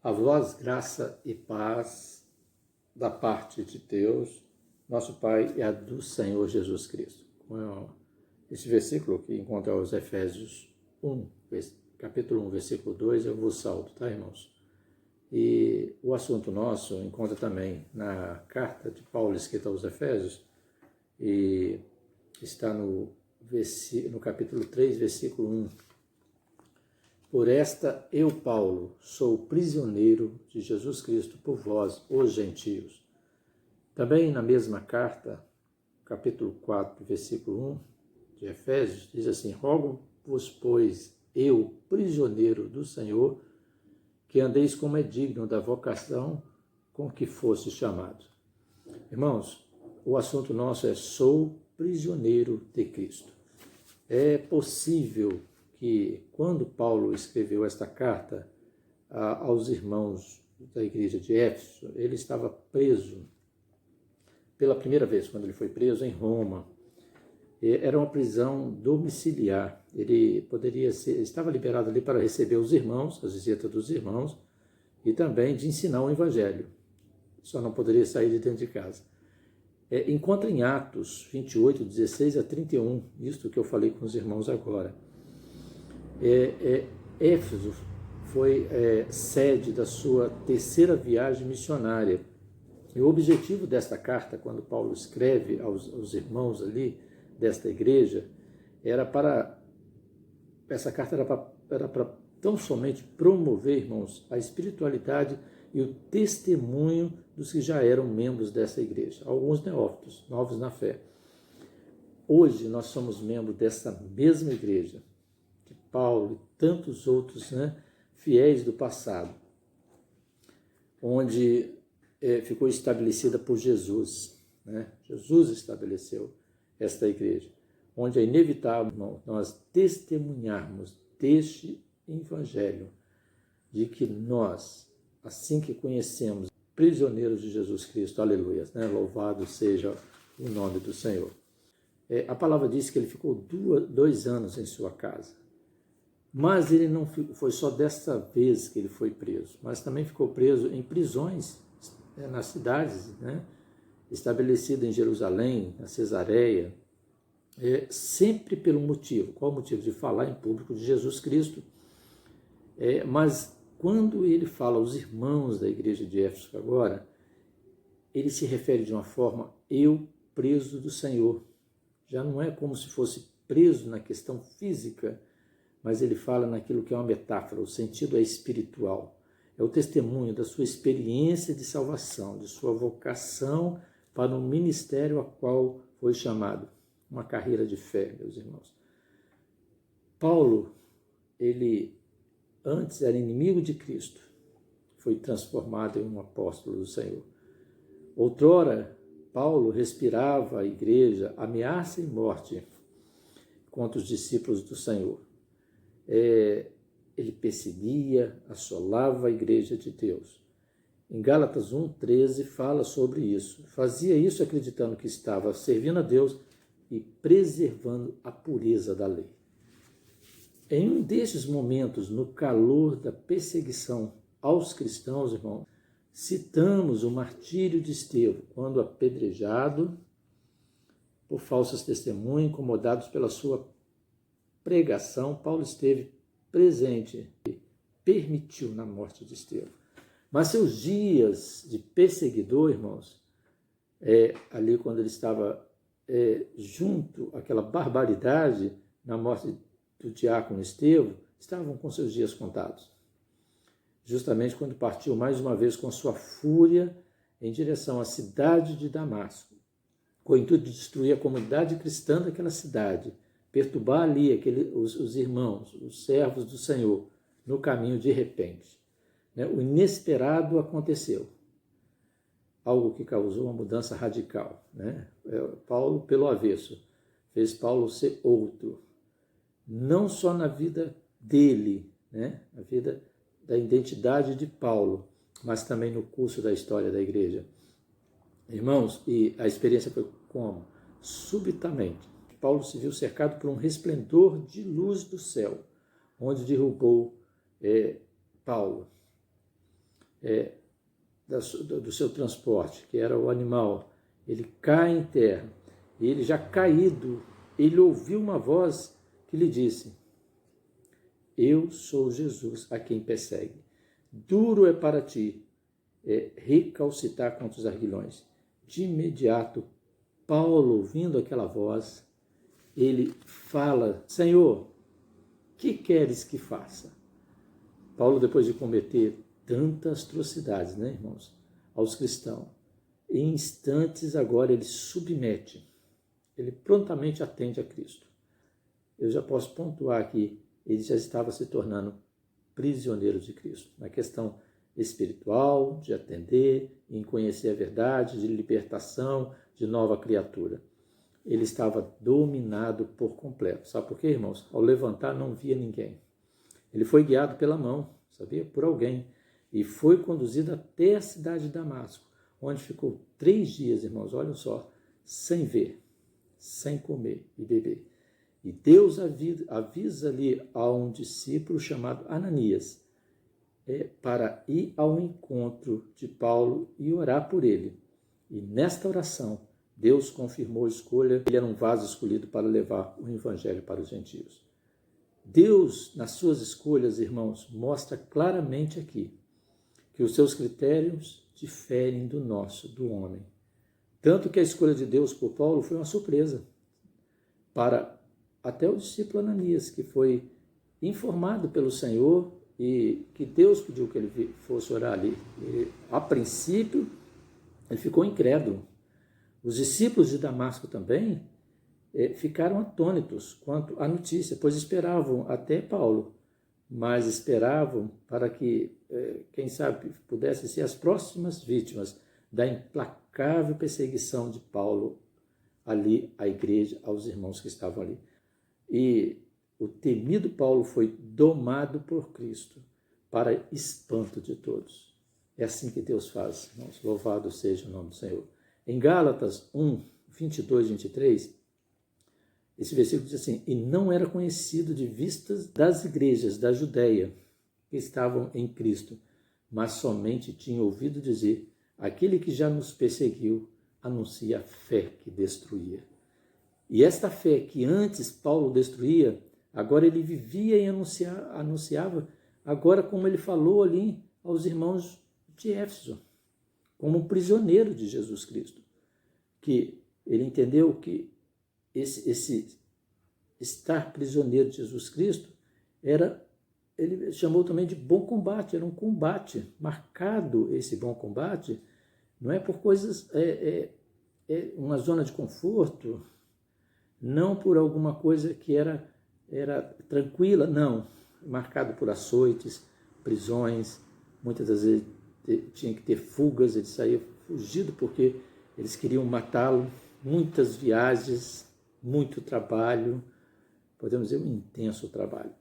A vós, graça e paz da parte de Deus, nosso Pai, e a do Senhor Jesus Cristo. Esse versículo que encontra os Efésios 1, capítulo 1, versículo 2, eu vos saldo, tá, irmãos? E o assunto nosso encontra também na carta de Paulo escrita aos Efésios, e está no capítulo 3, versículo 1. Por esta eu, Paulo, sou prisioneiro de Jesus Cristo por vós, os gentios. Também na mesma carta, capítulo 4, versículo 1 de Efésios, diz assim: rogo-vos, pois, eu, prisioneiro do Senhor, que andeis como é digno da vocação com que fosse chamado. Irmãos, o assunto nosso é: sou prisioneiro de Cristo. É possível que, quando Paulo escreveu esta carta aos irmãos da igreja de Éfeso, ele estava preso pela primeira vez, quando ele foi preso em Roma. Era uma prisão domiciliar. Ele estava liberado ali para receber os irmãos, as visitas dos irmãos, e também de ensinar o evangelho. Só não poderia sair de dentro de casa. Encontra em Atos 28, 16 a 31, isto que eu falei com os irmãos agora. Éfeso foi sede da sua terceira viagem missionária. E o objetivo desta carta, quando Paulo escreve aos irmãos ali desta igreja, essa carta era para tão somente promover, irmãos, a espiritualidade e o testemunho dos que já eram membros dessa igreja, alguns neófitos, novos na fé. Hoje nós somos membros dessa mesma igreja, de Paulo e tantos outros, fiéis do passado, onde ficou estabelecida por Jesus. Jesus estabeleceu esta igreja, onde é inevitável, irmão, nós testemunharmos deste evangelho, de que nós, assim que conhecemos, prisioneiros de Jesus Cristo, aleluia, louvado seja o nome do Senhor. A palavra diz que ele ficou 2 anos em sua casa, mas ele não foi só desta vez que ele foi preso, mas também ficou preso em prisões nas cidades, estabelecida em Jerusalém, na Cesareia, sempre pelo motivo. Qual o motivo? De falar em público de Jesus Cristo. Mas quando ele fala aos irmãos da igreja de Éfeso agora, ele se refere de uma forma: eu, preso do Senhor. Já não é como se fosse preso na questão física, mas ele fala naquilo que é uma metáfora, o sentido é espiritual. É o testemunho da sua experiência de salvação, de sua vocação para um ministério a qual foi chamado. Uma carreira de fé, meus irmãos. Paulo, ele antes era inimigo de Cristo, foi transformado em um apóstolo do Senhor. Outrora, Paulo respirava a igreja ameaça e morte contra os discípulos do Senhor. Ele perseguia, assolava a igreja de Deus. Em Gálatas 1,13 fala sobre isso. Fazia isso acreditando que estava servindo a Deus e preservando a pureza da lei. Em um desses momentos, no calor da perseguição aos cristãos, irmão, citamos o martírio de Estevão, quando apedrejado por falsos testemunhos, incomodados pela sua pregação, Paulo esteve presente e permitiu na morte de Estevão. Mas seus dias de perseguidor, irmãos, ali quando ele estava junto àquela barbaridade na morte do diácono Estevão, estavam com seus dias contados. Justamente quando partiu mais uma vez com sua fúria em direção à cidade de Damasco, com o intuito de destruir a comunidade cristã daquela cidade, perturbar ali os irmãos, os servos do Senhor, no caminho de repente. O inesperado aconteceu, algo que causou uma mudança radical. Paulo, pelo avesso, fez Paulo ser outro, não só na vida dele, na vida da identidade de Paulo, mas também no curso da história da igreja. Irmãos, e a experiência foi como? Subitamente, Paulo se viu cercado por um resplendor de luz do céu, onde derrubou Paulo. do seu transporte, que era o animal, ele cai em terra, e ele já caído, ele ouviu uma voz que lhe disse: eu sou Jesus a quem persegue. Duro é para ti recalcitar contra os arguilhões. De imediato, Paulo, ouvindo aquela voz, ele fala: Senhor, que queres que faça? Paulo, depois de cometer tantas atrocidades, né, irmãos, aos cristãos, em instantes agora ele submete, ele prontamente atende a Cristo. Eu já posso pontuar aqui, ele já estava se tornando prisioneiro de Cristo, na questão espiritual, de atender, em conhecer a verdade, de libertação, de nova criatura. Ele estava dominado por completo. Sabe por quê, irmãos? Ao levantar não via ninguém. Ele foi guiado pela mão, sabia? Por alguém. E foi conduzido até a cidade de Damasco, onde ficou 3 dias, irmãos, olhem só, sem ver, sem comer e beber. E Deus avisa ali a um discípulo chamado Ananias para ir ao encontro de Paulo e orar por ele. E nesta oração, Deus confirmou a escolha. Ele era um vaso escolhido para levar o evangelho para os gentios. Deus, nas suas escolhas, irmãos, mostra claramente aqui que os seus critérios diferem do nosso, do homem. Tanto que a escolha de Deus por Paulo foi uma surpresa para até o discípulo Ananias, que foi informado pelo Senhor e que Deus pediu que ele fosse orar ali. E, a princípio, ele ficou incrédulo. Os discípulos de Damasco também ficaram atônitos quanto à notícia, pois esperavam até Paulo, mas esperavam para que, quem sabe, pudessem ser as próximas vítimas da implacável perseguição de Paulo ali à igreja, aos irmãos que estavam ali. E o temido Paulo foi domado por Cristo para espanto de todos. É assim que Deus faz, irmãos. Louvado seja o nome do Senhor. Em Gálatas 1, 22, 23, esse versículo diz assim: e não era conhecido de vistas das igrejas da Judéia que estavam em Cristo, mas somente tinha ouvido dizer: aquele que já nos perseguiu anuncia a fé que destruía. E esta fé que antes Paulo destruía, agora ele vivia e anunciava, agora como ele falou ali aos irmãos de Éfeso, como um prisioneiro de Jesus Cristo, que ele entendeu que esse estar prisioneiro de Jesus Cristo ele chamou também de bom combate, era um combate marcado. Esse bom combate não é por coisas, uma zona de conforto, não por alguma coisa que era tranquila, não, marcado por açoites, prisões, muitas das vezes tinha que ter fugas, ele saía fugido porque eles queriam matá-lo, muitas viagens, muito trabalho, podemos dizer um intenso trabalho,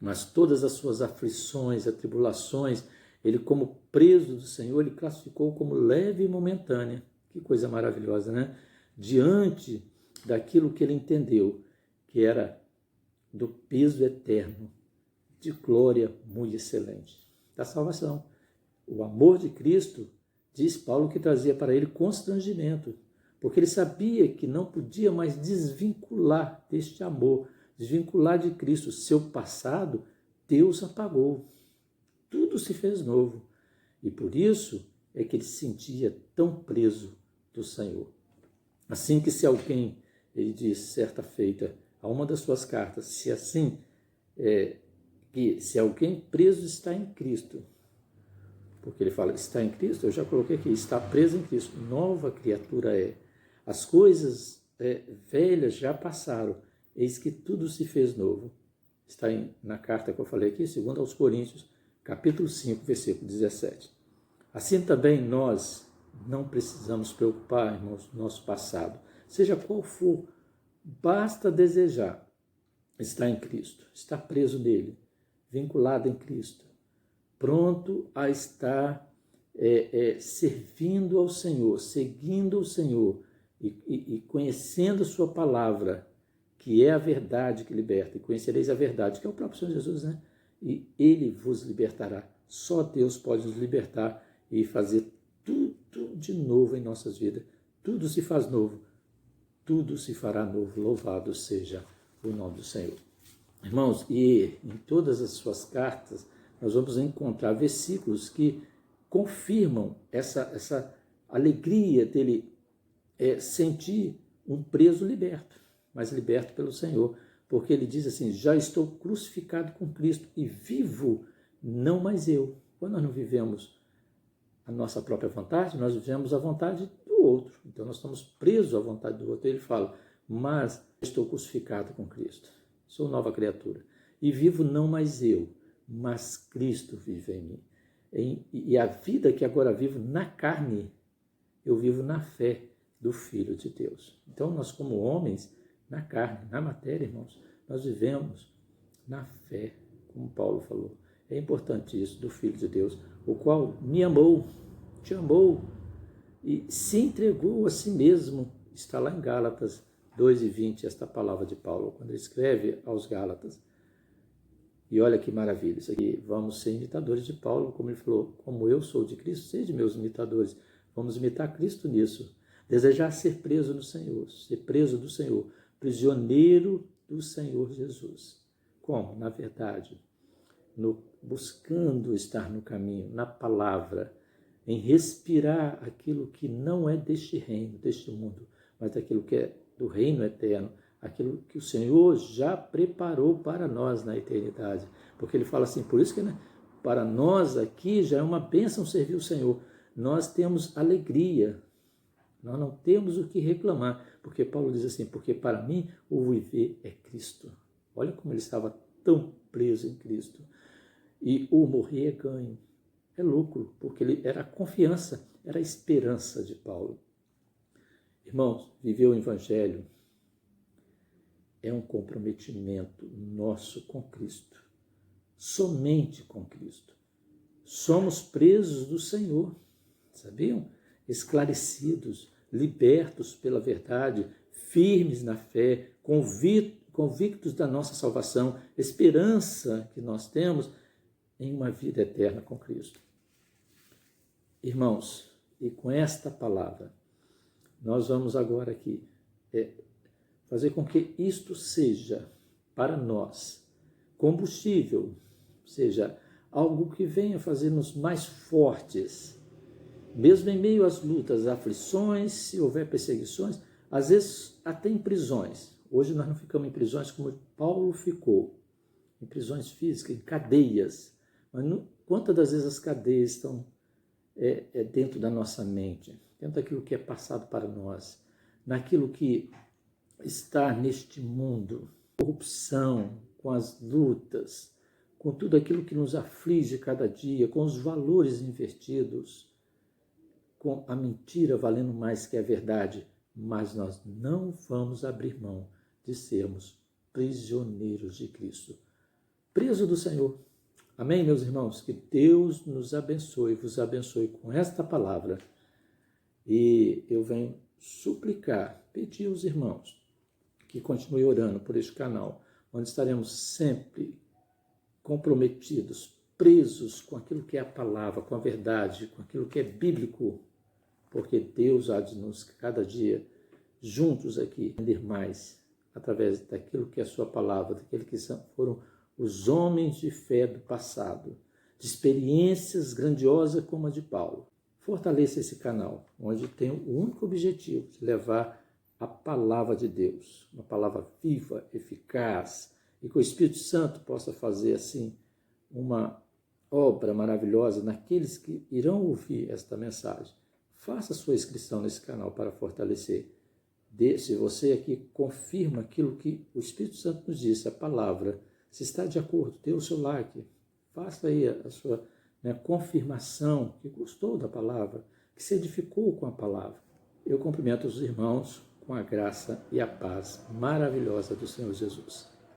mas todas as suas aflições, atribulações, ele como preso do Senhor, ele classificou como leve e momentânea. Que coisa maravilhosa, né? Diante daquilo que ele entendeu, que era do peso eterno, de glória muito excelente, da salvação. O amor de Cristo, diz Paulo, que trazia para ele constrangimento, porque ele sabia que não podia mais desvincular deste amor, desvincular de Cristo. Seu passado, Deus apagou. Tudo se fez novo. E por isso é que ele se sentia tão preso do Senhor. Assim que se alguém, ele diz certa feita a uma das suas cartas, que se alguém preso está em Cristo, porque ele fala está em Cristo, eu já coloquei aqui, está preso em Cristo, nova criatura é. As coisas velhas já passaram, eis que tudo se fez novo. Está na carta que eu falei aqui, 2 aos Coríntios, capítulo 5, versículo 17. Assim também nós não precisamos preocupar, irmãos, do nosso passado, seja qual for, basta desejar estar em Cristo, estar preso nele, vinculado em Cristo, pronto a estar servindo ao Senhor, seguindo o Senhor e conhecendo a sua palavra, que é a verdade que liberta, e conhecereis a verdade, que é o próprio Senhor Jesus, né? e Ele vos libertará. Só Deus pode nos libertar e fazer tudo de novo em nossas vidas. Tudo se faz novo, tudo se fará novo. Louvado seja o nome do Senhor. Irmãos, e em todas as suas cartas, nós vamos encontrar versículos que confirmam essa alegria dele sentir um preso liberto, mas liberto pelo Senhor, porque ele diz assim: já estou crucificado com Cristo e vivo, não mais eu. Quando nós não vivemos a nossa própria vontade, nós vivemos a vontade do outro. Então nós estamos presos à vontade do outro. Ele fala: mas estou crucificado com Cristo, sou nova criatura, e vivo não mais eu, mas Cristo vive em mim. E a vida que agora vivo na carne, eu vivo na fé do Filho de Deus. Então nós, como homens, na carne, na matéria, irmãos, nós vivemos na fé, como Paulo falou. É importante isso, do Filho de Deus, o qual me amou, te amou e se entregou a si mesmo. Está lá em Gálatas 2:20, esta palavra de Paulo, quando ele escreve aos Gálatas. E olha que maravilha, isso aqui, vamos ser imitadores de Paulo, como ele falou: como eu sou de Cristo, sede meus imitadores. Vamos imitar Cristo nisso. Desejar ser preso no Senhor, ser preso do Senhor, prisioneiro do Senhor Jesus. Como? Na verdade, buscando estar no caminho, na palavra, em respirar aquilo que não é deste reino, deste mundo, mas daquilo que é do reino eterno, aquilo que o Senhor já preparou para nós na eternidade. Porque ele fala assim, por isso que para nós aqui já é uma bênção servir o Senhor. Nós temos alegria, nós não temos o que reclamar, porque Paulo diz assim: porque para mim o viver é Cristo. Olha como ele estava tão preso em Cristo. E o morrer é ganho, é lucro, porque ele era a confiança, era a esperança de Paulo. Irmãos, viver o Evangelho é um comprometimento nosso com Cristo, somente com Cristo. Somos presos do Senhor, sabiam? Esclarecidos, libertos pela verdade, firmes na fé, convictos da nossa salvação, esperança que nós temos em uma vida eterna com Cristo. Irmãos, e com esta palavra, nós vamos agora aqui fazer com que isto seja para nós combustível, seja algo que venha fazer-nos mais fortes, mesmo em meio às lutas, aflições, se houver perseguições, às vezes até em prisões. Hoje nós não ficamos em prisões como Paulo ficou, em prisões físicas, em cadeias. Mas quantas das vezes as cadeias estão dentro da nossa mente, dentro daquilo que é passado para nós, naquilo que está neste mundo, corrupção, com as lutas, com tudo aquilo que nos aflige cada dia, com os valores invertidos, com a mentira valendo mais que a verdade, mas nós não vamos abrir mão de sermos prisioneiros de Cristo, preso do Senhor. Amém, meus irmãos? Que Deus nos abençoe, vos abençoe com esta palavra. E eu venho suplicar, pedir aos irmãos que continuem orando por este canal, onde estaremos sempre comprometidos, presos com aquilo que é a palavra, com a verdade, com aquilo que é bíblico, porque Deus há de nos, cada dia, juntos aqui, entender mais, através daquilo que é a sua palavra, daquilo que foram os homens de fé do passado, de experiências grandiosas como a de Paulo. Fortaleça esse canal, onde tem o único objetivo de levar a palavra de Deus, uma palavra viva, eficaz, e que o Espírito Santo possa fazer assim uma obra maravilhosa naqueles que irão ouvir esta mensagem. Faça sua inscrição nesse canal para fortalecer. Se você aqui confirma aquilo que o Espírito Santo nos disse, a palavra, se está de acordo, dê o seu like, faça aí a sua confirmação que gostou da palavra, que se edificou com a palavra. Eu cumprimento os irmãos com a graça e a paz maravilhosa do Senhor Jesus.